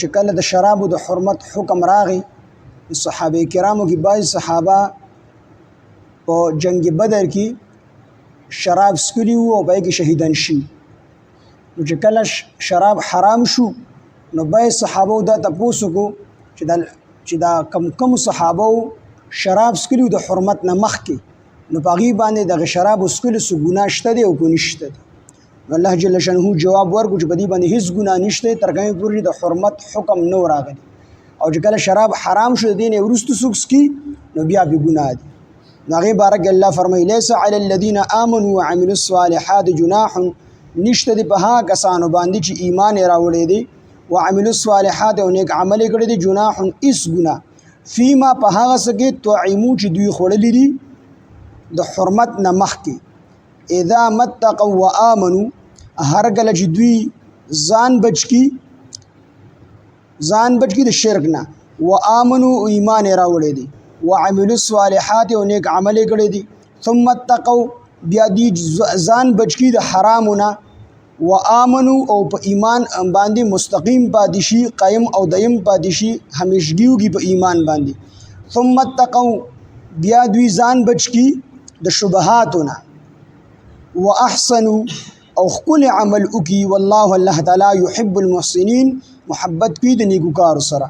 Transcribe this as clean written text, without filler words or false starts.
چې کله د شرابو د حرمت حکم راغی صحابه کرامو کې بعض صحابه په جنگ بدر کې شراب سکلی وو او پای کې شهیدان شي. نو چې کله شراب حرام شو نو بعض صحابه دا تاسو کو چې دا کم صحابه شراب سکلی د حرمت نه مخکې نو پاغي باندې د شراب سکلو سو ګناه شته دی او کو نشته دی. الله جل شانه جواب ورکړي چې بدی باندې هیڅ ګناه نشته تر کومه پورې د حرمت حکم نو راغلی او چې کله شراب حرام شو دین ورستو سوکس کی نو بیا به ګناه دي. نغه بارک الله فرمایي ليس علی الذين امنوا وعملوا الصالحات جناح نشته دی په هغه کسانو باندې چې ایمان راوړي دي وعملوا الصالحات او نیک عمل کړي دي جناح اس ګناه فيما په هغه سکه طعمو چې دوی خړلې دي د حرمت نه مخکې اذا متقوا وامنوا هر کله چې دوی ځان بچ کی د شرک نه وامنوا ایمان راوړي دي وعملوا الصالحات او نیک عمل کړي دي ثم اتقوا بیا دی ځان بچ کی د حرامونه وامنوا او په ایمان باندې مستقیم پادشي قائم او دیم پادشي همیشګیوږي په ایمان باندې ثم اتقوا بیا دوی ځان بچ کی د شبهاتونه واحسنوا او خپل عمل وکي والله الله تعالی يحب المحسنين محبت کوي د نیکوکار سره.